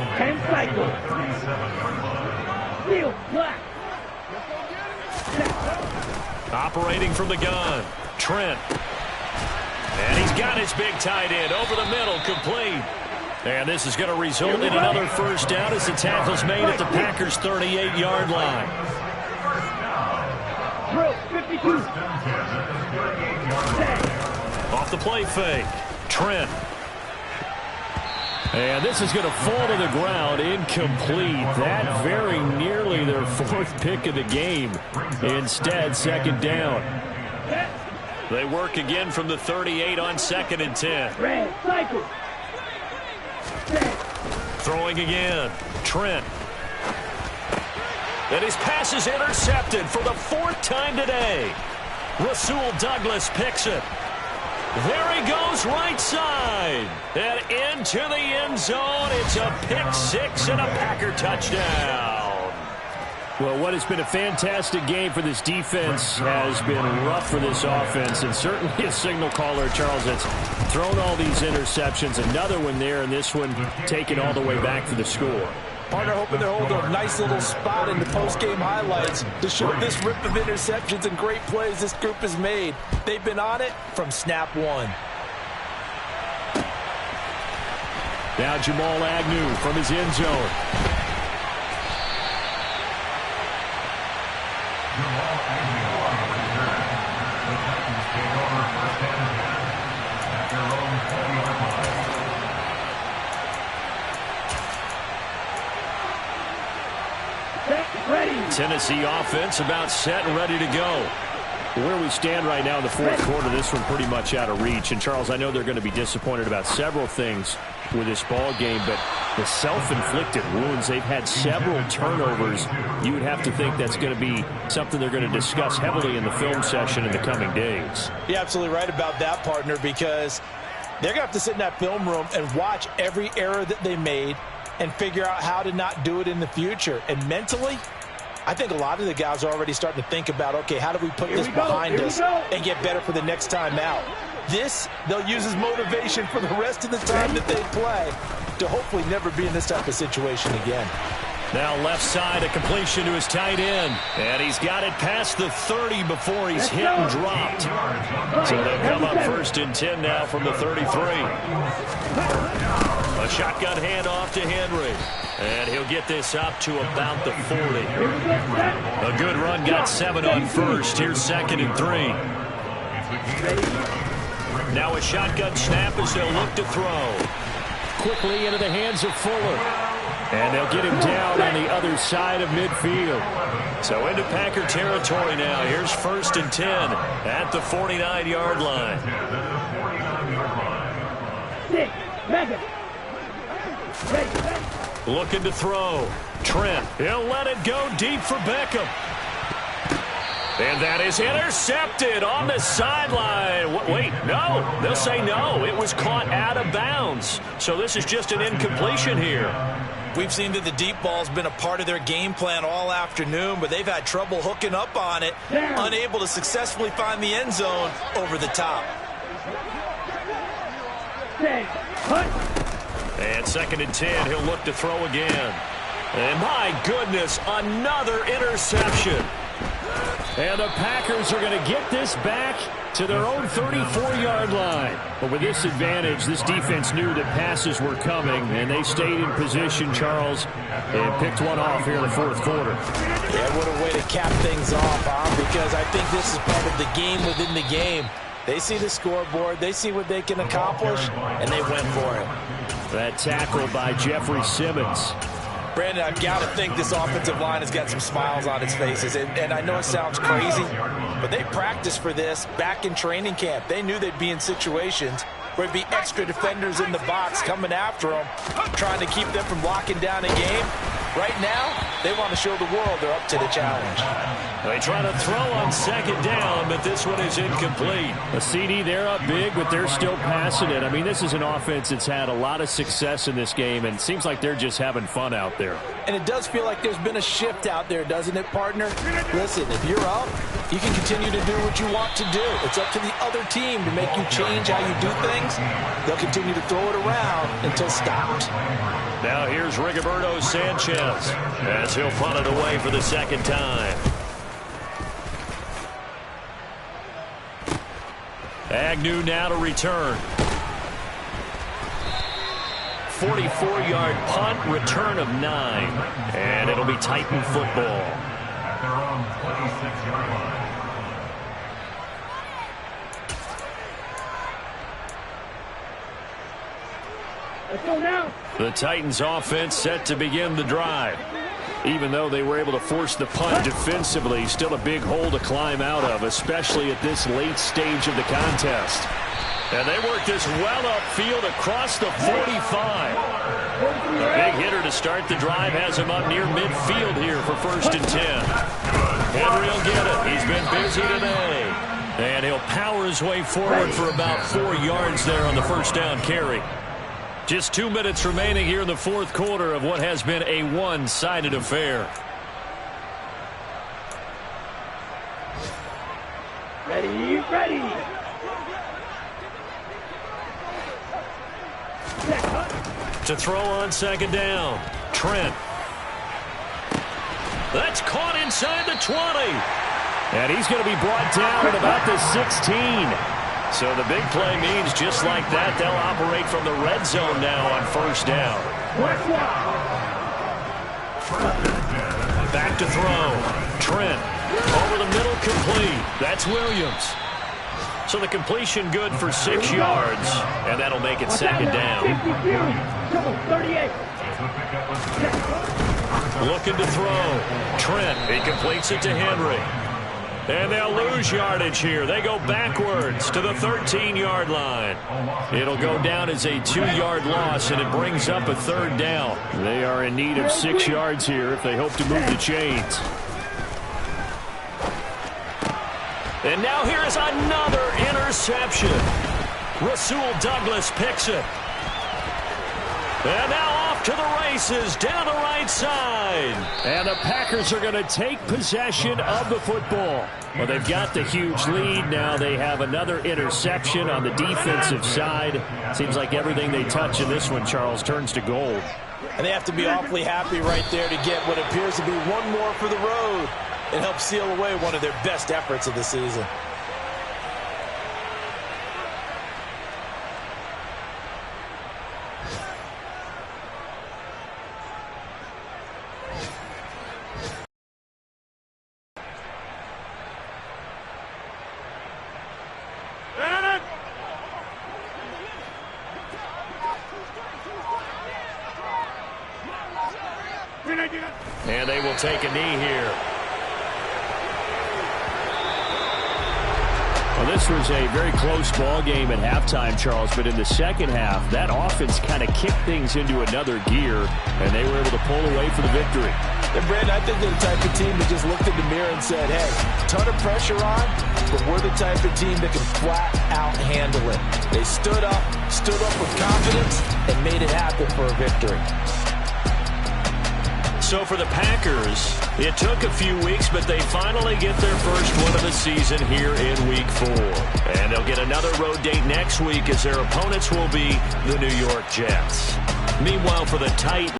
Operating from the gun. Trent. And he's got his big tight end over the middle, complete. And this is going to result in another first down as the tackle's made at the Packers' 38-yard line. Off the play fake. Trent. And this is going to fall to the ground, incomplete. That very nearly their 4th pick of the game. Instead, 2nd down. They work again from the 38 on 2nd and 10. Throwing again. Trent. And his pass is intercepted for the 4th time today. Rasul Douglas picks it. There he goes right side. And into the end zone. It's a pick 6 and a Packer touchdown. Well, what has been a fantastic game for this defense has been rough for this offense. And certainly a signal caller, Charles, that's thrown all these interceptions. Another one there, and this one taken all the way back for the score. Partner hoping to hold a nice little spot in the post-game highlights to show this rip of interceptions and great plays this group has made. They've been on it from snap one. Now Jamal Agnew from his end zone. Jamal Agnew on the return. The Titans take over 1st and 10 at their own 40-yard line. Tennessee offense about set and ready to go. Where we stand right now in the 4th quarter, this one pretty much out of reach. And, Charles, I know they're going to be disappointed about several things with this ball game, but the self-inflicted wounds, they've had several turnovers. You would have to think that's going to be something they're going to discuss heavily in the film session in the coming days. You're absolutely right about that, partner, because they're going to have to sit in that film room and watch every error that they made and figure out how to not do it in the future. And mentally, I think a lot of the guys are already starting to think about, okay, how do we put this behind us and get better for the next time out? This, they'll use as motivation for the rest of the time that they play to hopefully never be in this type of situation again. Now left side, a completion to his tight end. And he's got it past the 30 before he's hit and dropped. So they'll come up 1st and 10 now from the 33. A shotgun handoff to Henry. And he'll get this up to about the 40. A good run, got 7 on 1st. Here's 2nd and 3. Now a shotgun snap as they'll look to throw. Quickly into the hands of Fuller. And they'll get him down on the other side of midfield. So into Packer territory now. Here's 1st and 10 at the 49-yard line. Looking to throw. Trent. He'll let it go deep for Beckham. And that is intercepted on the sideline. Wait, no. They'll say no. It was caught out of bounds. So this is just an incompletion here. We've seen that the deep ball's been a part of their game plan all afternoon, but they've had trouble hooking up on it, unable to successfully find the end zone over the top. And 2nd and 10, he'll look to throw again. And my goodness, another interception. And the Packers are going to get this back to their own 34-yard line. But with this advantage, this defense knew that passes were coming, and they stayed in position, Charles, and picked one off here in the fourth quarter. Yeah, what a way to cap things off, Bob, because I think this is part of the game within the game. They see the scoreboard, they see what they can accomplish, and they went for it. That tackle by Jeffrey Simmons. Brandon, I've got to think this offensive line has got some smiles on its faces. And I know it sounds crazy, but they practiced for this back in training camp. They knew they'd be in situations where there'd be extra defenders in the box coming after them, trying to keep them from locking down a game. Right now, they want to show the world they're up to the challenge. They try to throw on second down, but this one is incomplete. A CD, they're up big, but they're still passing it. I mean, this is an offense that's had a lot of success in this game, and it seems like they're just having fun out there. And it does feel like there's been a shift out there, doesn't it, partner? Listen, if you're up, you can continue to do what you want to do. It's up to the other team to make you change how you do things. They'll continue to throw it around until stopped. Now here's Rigoberto Sanchez as he'll punt it away for the second time. Agnew now to return. 44-yard punt, return of 9. And it'll be Titan football. At their own 26-yard line. Let's go now. The Titans offense set to begin the drive. Even though they were able to force the punt defensively, still a big hole to climb out of, especially at this late stage of the contest. And they work this well upfield across the 45. A big hitter to start the drive has him up near midfield here for 1st and 10. Henry will get it. He's been busy today. And he'll power his way forward for about 4 yards there on the first down carry. Just 2 minutes remaining here in the fourth quarter of what has been a one-sided affair. Ready, ready. To throw on second down, Trent. That's caught inside the 20. And he's going to be brought down at about the 16. So the big play means just like that, they'll operate from the red zone now on first down. Back to throw. Trent over the middle, complete. That's Williams. So the completion good for 6 yards, and that'll make it second down. Looking to throw. Trent, he completes it to Henry. And they'll lose yardage here. They go backwards to the 13-yard line. It'll go down as a 2-yard loss, and it brings up a third down. They are in need of 6 yards here if they hope to move the chains. And now here is another interception. Rasul Douglas picks it. And now off to the races down the right side. And the Packers are going to take possession of the football. Well, they've got the huge lead. Now they have another interception on the defensive side. Seems like everything they touch in this one, Charles, turns to gold. And they have to be awfully happy right there to get what appears to be one more for the road. It helps seal away one of their best efforts of the season. And they will take a knee here. Well, this was a very close ball game at halftime, Charles, but in the second half, that offense kind of kicked things into another gear, and they were able to pull away for the victory. And Brandon, I think they're the type of team that just looked in the mirror and said, hey, ton of pressure on, but we're the type of team that can flat out handle it. They stood up with confidence, and made it happen for a victory. So for the Packers, it took a few weeks, but they finally get their first one of the season here in Week 4. And they'll get another road date next week as their opponents will be the New York Jets. Meanwhile, for the Titans,